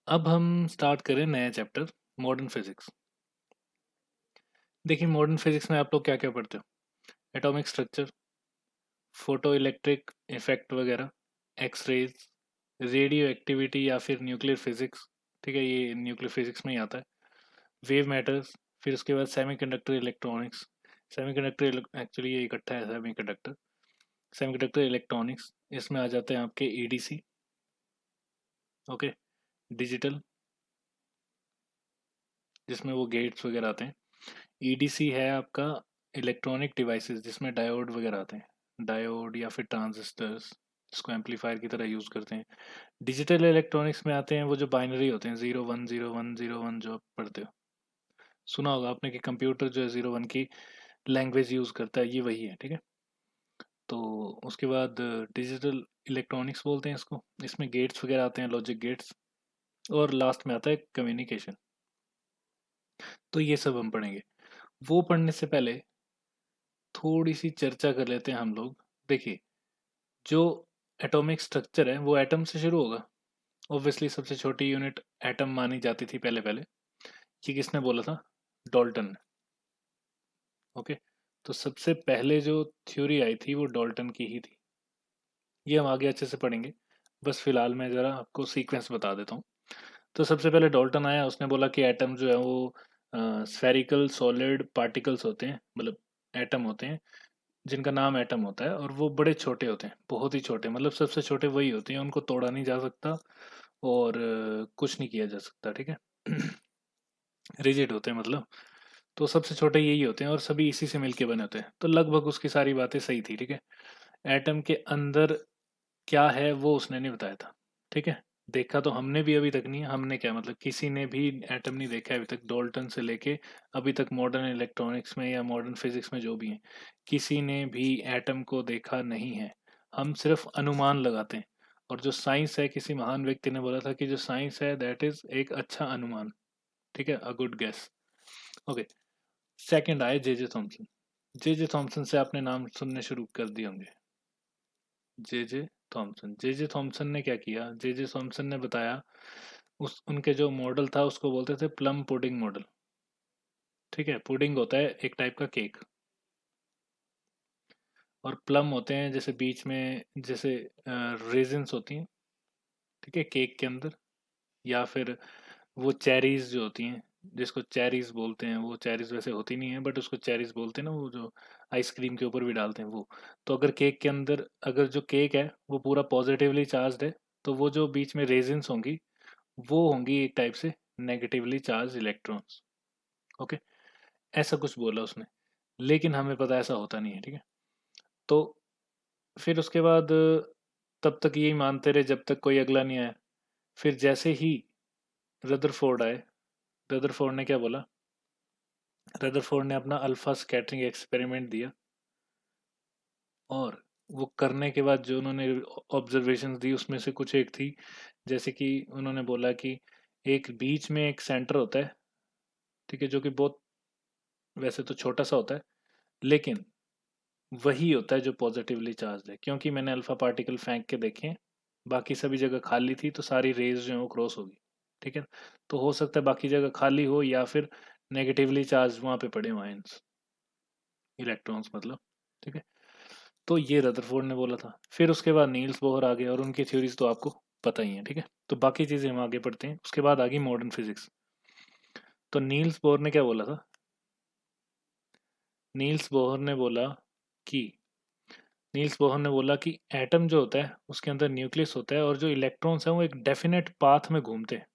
अब हम स्टार्ट करें नया चैप्टर, मॉडर्न फिजिक्स। देखिए मॉडर्न फिजिक्स में आप लोग क्या क्या पढ़ते हो? Atomic structure, photo electric effect वगैरह, एक्स रेज, रेडियो एक्टिविटी या फिर न्यूक्लियर फिजिक्स। ठीक है, ये न्यूक्लियर फिजिक्स में ही आता है। वेव मैटर्स, फिर उसके बाद सेमीकंडक्टर इलेक्ट्रॉनिक्स। सेमीकंडक्टर एक्चुअली ये इकट्ठा है, सेमीकंडक्टर सेमीकंडक्टर इलेक्ट्रॉनिक्स। इसमें आ जाते हैं आपके ईडीसी। ओके, डिजिटल, जिसमें वो गेट्स वगैरह आते हैं। ईडीसी है आपका इलेक्ट्रॉनिक डिवाइसेस, जिसमें डायोड वगैरह आते हैं, डायोड या फिर ट्रांजिस्टर्स, जिसको एम्पलीफायर की तरह यूज़ करते हैं। डिजिटल इलेक्ट्रॉनिक्स में आते हैं वो जो बाइनरी होते हैं, 0 1 0 1 0 1, जो आप पढ़ते हो, सुना होगा आपने कि कंप्यूटर जो है 0 1 की लैंग्वेज यूज़ करता है, ये वही है। ठीक है, तो उसके बाद डिजिटल इलेक्ट्रॉनिक्स बोलते हैं इसको। इसमें गेट्स वगैरह आते हैं, लॉजिक गेट्स, और लास्ट में आता है कम्युनिकेशन। तो ये सब हम पढ़ेंगे। वो पढ़ने से पहले थोड़ी सी चर्चा कर लेते हैं हम लोग। देखिए, जो एटॉमिक स्ट्रक्चर है वो एटम से शुरू होगा। ऑब्वियसली सबसे छोटी यूनिट एटम मानी जाती थी पहले पहले। ये किसने बोला था? डॉल्टन ने। ओके, तो सबसे पहले जो थ्योरी आई थी वो डॉल्टन की ही थी। ये हम आगे अच्छे से पढ़ेंगे, बस फिलहाल मैं ज़रा आपको सीक्वेंस बता देता हूँ। तो सबसे पहले डॉल्टन आया, उसने बोला कि एटम जो है वो स्फेरिकल सॉलिड पार्टिकल्स होते हैं, मतलब एटम होते हैं जिनका नाम एटम होता है, और वो बड़े छोटे होते हैं, बहुत ही छोटे, मतलब सबसे छोटे वही होते हैं, उनको तोड़ा नहीं जा सकता और कुछ नहीं किया जा सकता। ठीक है, रिजिड होते हैं मतलब। तो सबसे छोटे यही होते हैं और सभी इसी से मिलके बने होते हैं, तो लगभग उसकी सारी बातें सही थी। ठीक है, एटम के अंदर क्या है वो उसने नहीं बताया था। ठीक है, देखा तो हमने भी अभी तक नहीं है। हमने क्या मतलब, किसी ने भी एटम नहीं देखा है अभी तक, डॉल्टन से लेके अभी तक मॉडर्न इलेक्ट्रॉनिक्स में या मॉडर्न फिजिक्स में जो भी है, किसी ने भी एटम को देखा नहीं है। हम सिर्फ अनुमान लगाते हैं। और जो साइंस है, किसी महान व्यक्ति ने बोला था कि जो साइंस है दैट इज एक अच्छा अनुमान। ठीक है, a good guess. Okay, second आए जे थॉमसन। जे थॉमसन से आपने नाम सुनने शुरू कर दिए होंगे। जे थॉमसन, जे थॉमसन ने क्या किया? जे थॉमसन ने बताया, उस उनके जो मॉडल था उसको बोलते थे प्लम पुडिंग मॉडल। ठीक है, पुडिंग होता है एक टाइप का केक, और प्लम होते हैं जैसे बीच में, जैसे रेजिन्स होती हैं। ठीक है, केक के अंदर, या फिर वो चेरीज जो होती हैं, जिसको चेरीज बोलते हैं, वो चेरीज वैसे होती नहीं है बट उसको चेरीज बोलते हैं ना, वो जो आइसक्रीम के ऊपर भी डालते हैं वो। तो अगर केक के अंदर, अगर जो केक है वो पूरा पॉजिटिवली चार्ज है, तो वो जो बीच में रेजिन्स होंगी वो होंगी एक टाइप से नेगेटिवली चार्ज इलेक्ट्रॉन्स। ओके, ऐसा कुछ बोला उसने, लेकिन हमें पता है ऐसा होता नहीं है। ठीक है, तो फिर उसके बाद तब तक यही मानते रहे जब तक कोई अगला नहीं आया। फिर जैसे ही रदरफोर्ड आए, रदरफोर्ड ने क्या बोला? रदरफोर्ड ने अपना अल्फा स्कैटरिंग एक्सपेरिमेंट दिया, और वो करने के बाद जो उन्होंने ऑब्जर्वेशंस दी उसमें से कुछ एक थी, जैसे कि उन्होंने बोला कि एक बीच में एक सेंटर होता है। ठीक है, जो कि बहुत वैसे तो छोटा सा होता है, लेकिन वही होता है जो पॉजिटिवली चार्ज है, क्योंकि मैंने अल्फा पार्टिकल फेंक के देखे हैं, बाकी सभी जगह खाली थी, तो सारी रेज जो है वो क्रॉस होगी। ठीक है, तो हो सकता है बाकी जगह खाली हो, या फिर नेगेटिवली चार्ज वहां पे पड़े हो आयंस, इलेक्ट्रॉन्स मतलब। ठीक है, तो ये रदरफोर्ड ने बोला था। फिर उसके बाद नील्स बोहर आ गए, और उनकी थ्योरीज तो आपको पता ही है। ठीक है, तो बाकी चीजें हम आगे पढ़ते हैं। उसके बाद आ गई मॉडर्न फिजिक्स। तो नील्स बोहर ने क्या बोला था? नील्स बोहर ने बोला कि नील्स बोहर ने बोला कि एटम जो होता है उसके अंदर न्यूक्लियस होता है, और जो इलेक्ट्रॉन्स हैं वो एक डेफिनेट पाथ में घूमते हैं।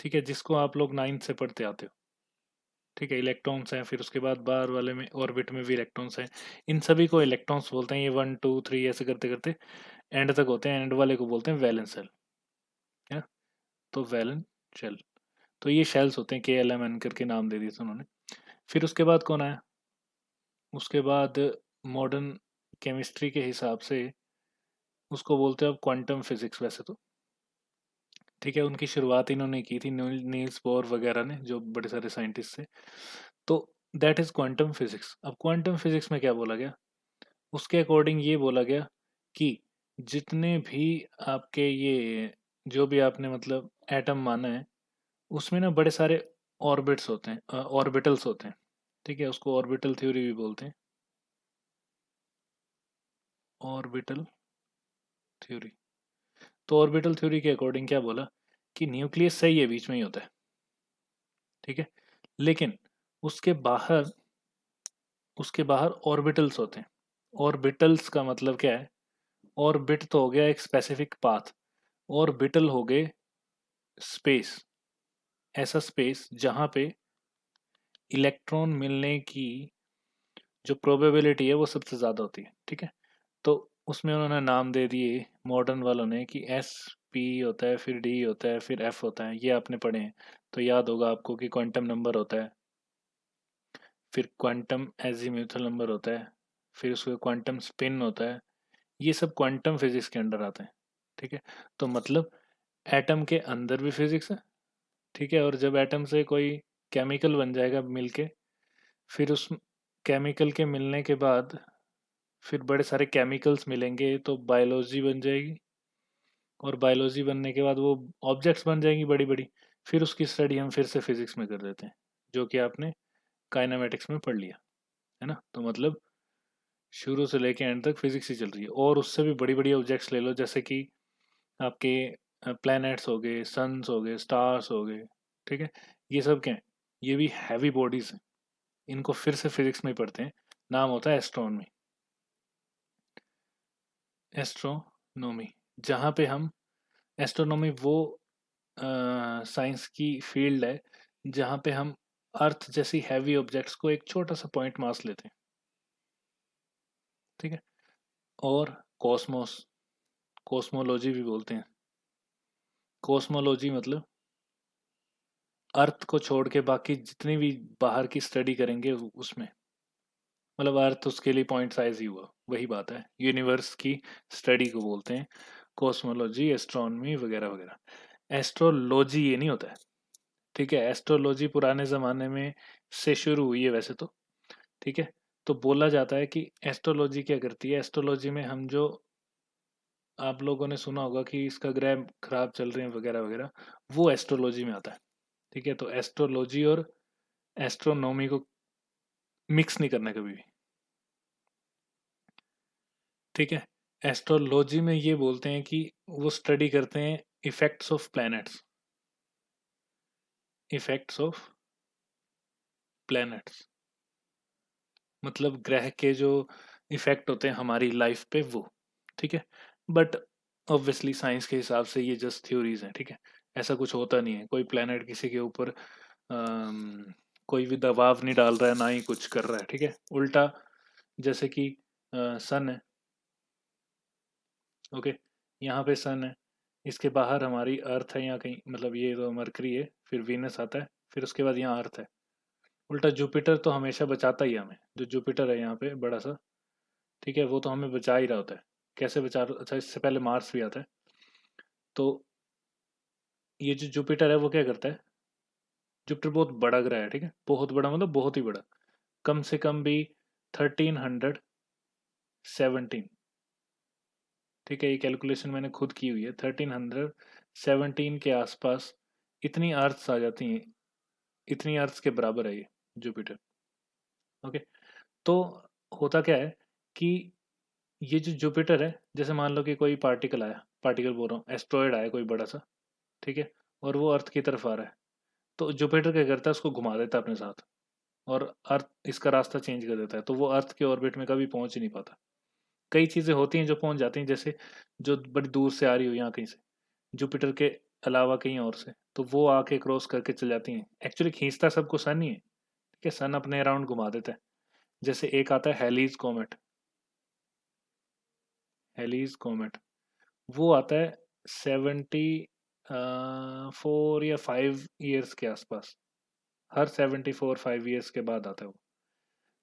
ठीक है, जिसको आप लोग नाइन्थ से पढ़ते आते हो। ठीक है, इलेक्ट्रॉन्स हैं, फिर उसके बाद बाहर वाले में ऑर्बिट में भी इलेक्ट्रॉन्स हैं। इन सभी को इलेक्ट्रॉन्स बोलते हैं। ये 1 2 3 ऐसे करते करते एंड तक होते हैं। एंड वाले को बोलते हैं वैलेंस शेल। है, तो वैलेंस शेल। तो ये शेल्स होते हैं, KLMN करके नाम दे दिए थे उन्होंने। फिर उसके बाद कौन आया? उसके बाद मॉडर्न केमिस्ट्री के हिसाब से उसको बोलते हैं अब क्वांटम फिजिक्स वैसे तो। ठीक है, उनकी शुरुआत इन्होंने की थी, नील्स बोर वगैरह ने, जो बड़े सारे साइंटिस्ट थे। तो दैट इज क्वांटम फिजिक्स। अब क्वांटम फिजिक्स में क्या बोला गया? उसके अकॉर्डिंग ये बोला गया कि जितने भी आपके ये जो भी आपने मतलब एटम माना है, उसमें ना बड़े सारे ऑर्बिट्स होते हैं, ऑर्बिटल्स होते हैं। ठीक है, उसको ऑर्बिटल थ्योरी भी बोलते हैं, ऑर्बिटल थ्योरी। तो ऑर्बिटल थ्योरी के अकॉर्डिंग क्या बोला कि न्यूक्लियस सही है, बीच में ही होता है। ठीक है, लेकिन उसके बाहर उसके बाहर ऑर्बिटल्स होते हैं। ऑर्बिटल्स का मतलब क्या है? ऑर्बिट तो हो गया एक स्पेसिफिक पाथ, ऑर्बिटल हो गए स्पेस, ऐसा स्पेस जहां पे इलेक्ट्रॉन मिलने की जो प्रोबेबिलिटी है वो सबसे ज़्यादा होती है। ठीक है, तो उसमें उन्होंने नाम दे दिए मॉडर्न वालों ने कि एस पी होता है, फिर डी होता है, फिर एफ होता है, ये आपने पढ़े हैं। तो याद होगा आपको कि क्वांटम नंबर होता है, फिर क्वांटम एजीम्यूथल नंबर होता है, फिर उसका क्वांटम स्पिन होता है। ये सब क्वांटम फिजिक्स के अंडर आते हैं। ठीक है, तो मतलब एटम के अंदर भी फिजिक्स है। ठीक है, और जब एटम से कोई केमिकल बन जाएगा मिलके, फिर उस केमिकल के मिलने के बाद फिर बड़े सारे केमिकल्स मिलेंगे तो बायोलॉजी बन जाएगी, और बायोलॉजी बनने के बाद वो ऑब्जेक्ट्स बन जाएंगी बड़ी बड़ी। फिर उसकी स्टडी हम फिर से फिजिक्स में कर देते हैं, जो कि आपने काइनेमेटिक्स में पढ़ लिया है ना। तो मतलब शुरू से लेके एंड तक फिजिक्स ही चल रही है, और उससे भी बड़ी बड़ी ऑब्जेक्ट्स ले लो, जैसे कि आपके प्लैनेट्स हो गए, सन्स हो गए, स्टार्स हो गए। ठीक है, ये सब क्या है? ये भी हैवी बॉडीज हैं, इनको फिर से फिजिक्स में ही पढ़ते हैं। नाम होता है एस्ट्रोनॉमी, एस्ट्रोनॉमी। जहाँ पे हम एस्ट्रोनॉमी वो साइंस की फील्ड है जहाँ पे हम अर्थ जैसी हैवी ऑब्जेक्ट्स को एक छोटा सा पॉइंट मास लेते हैं। ठीक है, और कॉस्मोस, कॉस्मोलॉजी भी बोलते हैं। कॉस्मोलॉजी मतलब अर्थ को छोड़ के बाकी जितनी भी बाहर की स्टडी करेंगे उसमें, मतलब अर्थ उसके लिए पॉइंट साइज ही हुआ, वही बात है। यूनिवर्स की स्टडी को बोलते हैं कॉस्मोलॉजी, एस्ट्रोनॉमी वगैरह वगैरह। एस्ट्रोलॉजी ये नहीं होता है। ठीक है, एस्ट्रोलॉजी पुराने ज़माने में से शुरू हुई है वैसे तो। ठीक है, तो बोला जाता है कि एस्ट्रोलॉजी क्या करती है, एस्ट्रोलॉजी में हम जो, आप लोगों ने सुना होगा कि इसका ग्रह खराब चल रहे हैं वगैरह वगैरह, वो एस्ट्रोलॉजी में आता है। ठीक है, तो एस्ट्रोलॉजी और एस्ट्रोनॉमी को मिक्स नहीं करना कभी भी। ठीक है, एस्ट्रोलॉजी में ये बोलते हैं कि वो स्टडी करते हैं effects of planets, effects of planets, मतलब ग्रह के जो इफेक्ट होते हैं हमारी लाइफ पे वो। ठीक है, बट ऑब्वियसली साइंस के हिसाब से ये जस्ट थ्योरीज हैं। ठीक है, ऐसा कुछ होता नहीं है, कोई प्लेनेट किसी के ऊपर कोई भी दबाव नहीं डाल रहा है, ना ही कुछ कर रहा है। ठीक है, उल्टा जैसे कि सन है। ओके, यहाँ पे सन है, इसके बाहर हमारी अर्थ है, यहाँ कहीं मतलब ये तो मरकरी है, फिर वीनस आता है, फिर उसके बाद यहाँ अर्थ है। उल्टा जुपिटर तो हमेशा बचाता ही है हमें, जो जुपिटर है यहाँ पे बड़ा सा। ठीक है, वो तो हमें बचा ही रहा होता है। कैसे बचा? अच्छा, इससे पहले मार्स भी आता है। तो ये जो जुपिटर है वो क्या करता है? जुपिटर बहुत बड़ा ग्रह है। ठीक है, बहुत बड़ा मतलब बहुत ही बड़ा, कम से कम भी 1317। ठीक है, ये कैलकुलेशन मैंने खुद की हुई है, 1317 के आसपास इतनी अर्थ्स आ जाती हैं, इतनी अर्थ्स के बराबर है ये जुपिटर। ओके, तो होता क्या है कि ये जो जुपिटर है, जैसे मान लो कि कोई पार्टिकल आया, पार्टिकल बोल रहा हूँ, एस्ट्रॉयड आया कोई बड़ा सा। ठीक है, और वो अर्थ की तरफ आ रहा है, तो जुपिटर क्या करता है, उसको घुमा देता है अपने साथ, और अर्थ इसका रास्ता चेंज कर देता है, तो वो अर्थ के ऑर्बिट में कभी पहुंच ही नहीं पाता। कई चीज़ें होती हैं जो पहुंच जाती हैं, जैसे जो बड़ी दूर से आ रही हो यहाँ कहीं से, जुपिटर के अलावा कहीं और से, तो वो आके क्रॉस करके चल जाती हैं। एक्चुअली खींचता सबको सन ही है। ठीक है, सन अपने अराउंड घुमा देता है। जैसे एक आता है हेलीज कॉमेट, हेलीज कॉमेट वो आता है 74 या 5 ईयर्स के आसपास, हर 74 5 ईयर्स के बाद आता है वो।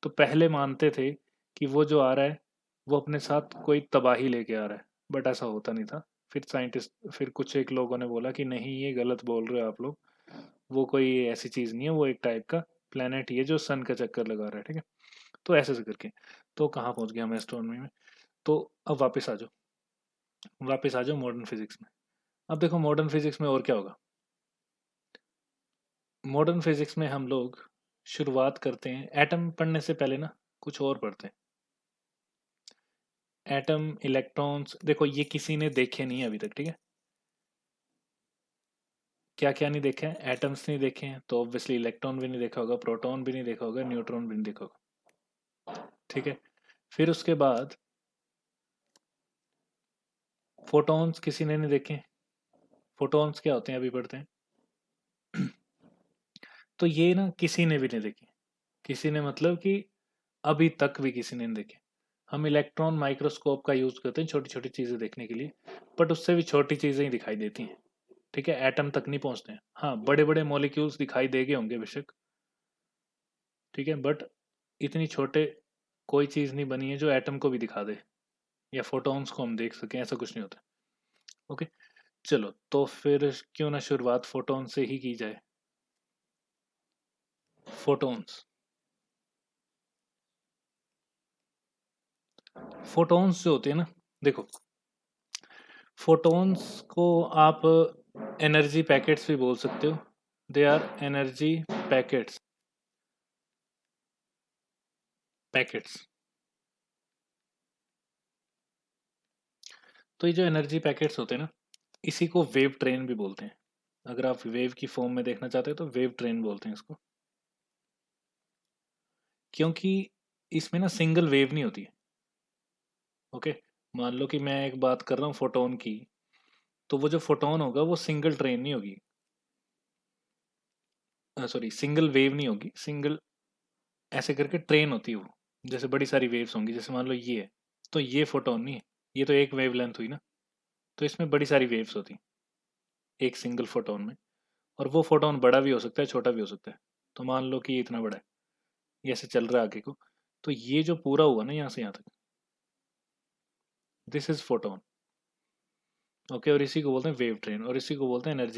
तो पहले मानते थे कि वो जो आ रहा है वो अपने साथ कोई तबाही लेके आ रहा है, बट ऐसा होता नहीं था। फिर कुछ एक लोगों ने बोला कि नहीं, ये गलत बोल रहे हो आप लोग, वो कोई ऐसी चीज़ नहीं है, वो एक टाइप का प्लेनेट ही है जो सन का चक्कर लगा रहा है। ठीक है, तो ऐसे ऐसे करके तो कहाँ पहुँच गया हम एस्ट्रोनॉमी में। तो अब वापस आ जाओ, वापस आ जाओ मॉडर्न फिजिक्स में। अब देखो मॉडर्न फिजिक्स में और क्या होगा। मॉडर्न फिजिक्स में हम लोग शुरुआत करते हैं एटम पढ़ने से पहले ना, कुछ और पढ़ते हैं। एटम, इलेक्ट्रॉन्स, देखो ये किसी ने देखे नहीं है अभी तक, ठीक है। क्या क्या नहीं देखे हैं? एटम्स नहीं देखे हैं तो ऑब्वियसली इलेक्ट्रॉन भी नहीं देखा होगा, प्रोटॉन भी नहीं देखा होगा, न्यूट्रॉन भी नहीं देखा होगा, ठीक है। फिर उसके बाद फोटॉन्स किसी ने नहीं देखे। फोटॉन्स क्या होते हैं अभी पढ़ते हैं। तो ये ना किसी ने भी नहीं देखे। किसी ने मतलब कि अभी तक भी किसी ने नहीं देखे। हम इलेक्ट्रॉन माइक्रोस्कोप का यूज करते हैं छोटी छोटी चीजें देखने के लिए, बट उससे भी छोटी चीजें ही दिखाई देती हैं, ठीक है। एटम तक नहीं पहुंचते हैं। हाँ, बड़े बड़े मॉलिक्यूल्स दिखाई देंगे होंगे बेशक, ठीक है, बट इतनी छोटे कोई चीज नहीं बनी है जो एटम को भी दिखा दे या फोटॉन्स को हम देख सकें, ऐसा कुछ नहीं होता। ओके, चलो तो फिर क्यों ना शुरुआत फोटॉन से ही की जाए। फोटॉन्स, फोटॉन्स जो होते हैं ना, देखो फोटॉन्स को आप एनर्जी पैकेट्स भी बोल सकते हो। They are energy packets, packets. तो ये जो एनर्जी पैकेट्स होते हैं ना, इसी को वेव ट्रेन भी बोलते हैं। अगर आप वेव की फॉर्म में देखना चाहते हो तो वेव ट्रेन बोलते हैं इसको, क्योंकि इसमें ना सिंगल वेव नहीं होती है। ओके, मान लो कि मैं एक बात कर रहा हूँ फोटोन की, तो वो जो फोटोन होगा वो सिंगल ट्रेन नहीं होगी, सॉरी सिंगल वेव नहीं होगी, सिंगल ऐसे करके ट्रेन होती है वो। जैसे बड़ी सारी वेव्स होंगी, जैसे मान लो ये है, तो ये फोटोन नहीं है, ये तो एक वेव लेंथ हुई ना। तो इसमें बड़ी सारी वेव्स होती हैं एक सिंगल फोटोन में, और वो फोटोन बड़ा भी हो सकता है छोटा भी हो सकता है। तो मान लो कि ये इतना बड़ा है, ये ऐसे चल रहा है आगे को, तो ये जो पूरा हुआ ना यहाँ से यहाँ तक, दिस इज फोटोन। ओके, और इसी को बोलते हैं वेव ट्रेन, और इसी को बोलते हैं एनर्जी